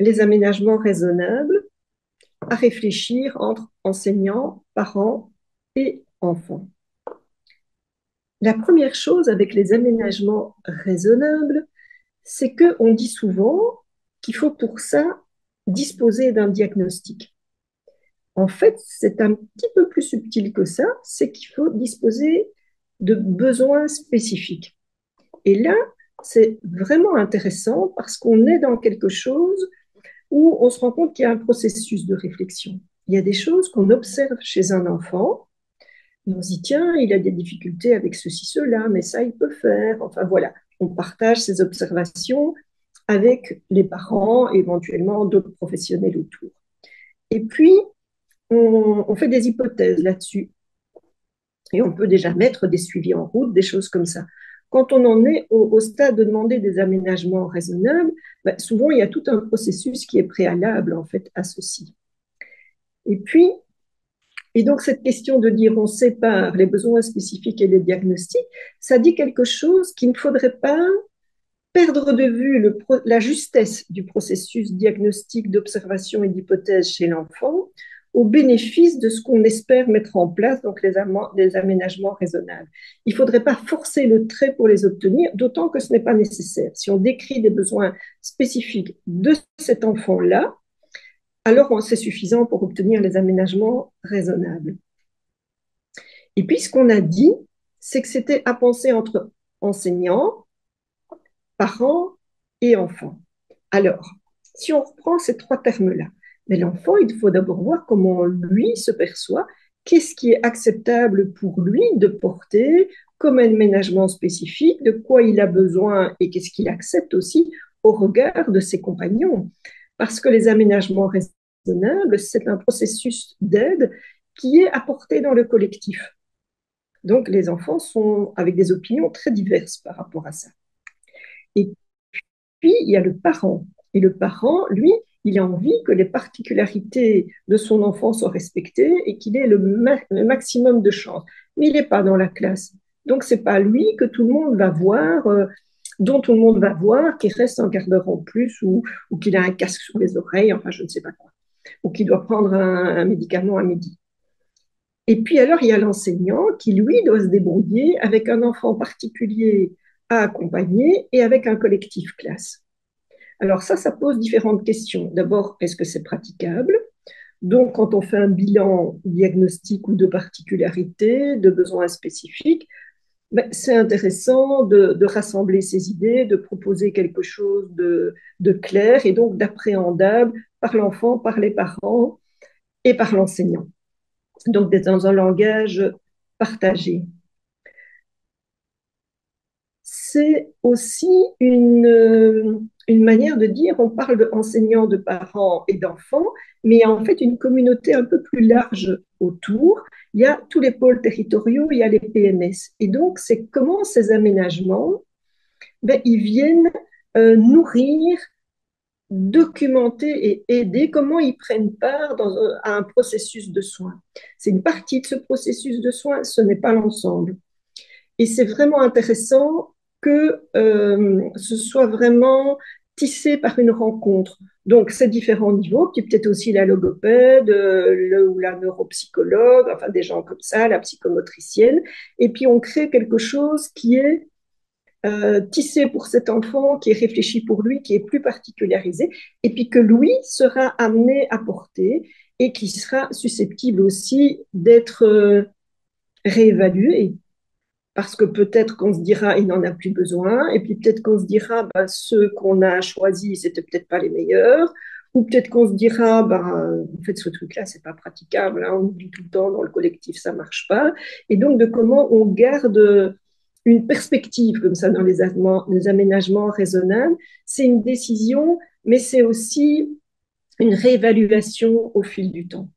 les aménagements raisonnables à réfléchir entre enseignants, parents et enfants. La première chose avec les aménagements raisonnables, c'est qu'on dit souvent qu'il faut pour ça disposer d'un diagnostic. En fait, c'est un petit peu plus subtil que ça, c'est qu'il faut disposer de besoins spécifiques. Et là, c'est vraiment intéressant parce qu'on est dans quelque chose où on se rend compte qu'il y a un processus de réflexion. Il y a des choses qu'on observe chez un enfant, et on se dit, tiens, il a des difficultés avec ceci, cela, mais ça, il peut faire. Enfin voilà, on partage ces observations avec les parents, éventuellement d'autres professionnels autour. Et puis, on fait des hypothèses là-dessus. Et on peut déjà mettre des suivis en route, des choses comme ça. Quand on en est au stade de demander des aménagements raisonnables, ben, souvent il y a tout un processus qui est préalable en fait à ceci. Et puis, et donc cette question de dire on sépare les besoins spécifiques et les diagnostics, ça dit quelque chose qu'il ne faudrait pas perdre de vue la justesse du processus diagnostique, d'observation et d'hypothèse chez l'enfant au bénéfice de ce qu'on espère mettre en place, donc les aménagements raisonnables. Il ne faudrait pas forcer le trait pour les obtenir, d'autant que ce n'est pas nécessaire. Si on décrit des besoins spécifiques de cet enfant-là, alors c'est suffisant pour obtenir les aménagements raisonnables. Et puis, ce qu'on a dit, c'est que c'était à penser entre enseignants, parents et enfants. Alors, si on reprend ces trois termes-là, mais l'enfant, il faut d'abord voir comment lui se perçoit, qu'est-ce qui est acceptable pour lui de porter comme aménagement spécifique, de quoi il a besoin et qu'est-ce qu'il accepte aussi au regard de ses compagnons. Parce que les aménagements raisonnables, c'est un processus d'aide qui est apporté dans le collectif. Donc, les enfants sont avec des opinions très diverses par rapport à ça. Et puis, il y a le parent. Et le parent, lui, il a envie que les particularités de son enfant soient respectées et qu'il ait le maximum de chance. Mais il n'est pas dans la classe. Donc, ce n'est pas lui que tout le monde va voir, dont tout le monde va voir, qu'il reste un quart d'heure en plus ou qu'il a un casque sur les oreilles, enfin, je ne sais pas quoi. Ou qu'il doit prendre un médicament à midi. Et puis alors, il y a l'enseignant qui, lui, doit se débrouiller avec un enfant particulier à accompagner et avec un collectif classe. Alors ça pose différentes questions. D'abord, est-ce que c'est praticable? Donc, quand on fait un bilan diagnostique ou de particularité, de besoins spécifiques, ben, c'est intéressant de rassembler ces idées, de proposer quelque chose de clair et donc d'appréhendable par l'enfant, par les parents et par l'enseignant. Donc, d'être dans un langage partagé. C'est aussi une manière de dire, on parle d'enseignants, de parents et d'enfants, mais il y a en fait une communauté un peu plus large autour. Il y a tous les pôles territoriaux, il y a les PMS. Et donc, c'est comment ces aménagements, ben, ils viennent nourrir, documenter et aider, comment ils prennent part à un processus de soins. C'est une partie de ce processus de soins, ce n'est pas l'ensemble. Et c'est vraiment intéressant que ce soit vraiment tissé par une rencontre. Donc, ces différents niveaux, puis peut-être aussi la logopède, ou la neuropsychologue, enfin des gens comme ça, la psychomotricienne. Et puis, on crée quelque chose qui est tissé pour cet enfant, qui est réfléchi pour lui, qui est plus particularisé, et puis que lui sera amené à porter et qui sera susceptible aussi d'être réévalué parce que peut-être qu'on se dira il n'en a plus besoin, et puis peut-être qu'on se dira bah, ceux qu'on a choisis, c'était peut-être pas les meilleurs, ou peut-être qu'on se dira bah, en fait ce truc-là c'est pas praticable, hein, on oublie tout le temps dans le collectif ça marche pas, et donc de comment on garde une perspective comme ça dans les aménagements raisonnables, c'est une décision, mais c'est aussi une réévaluation au fil du temps.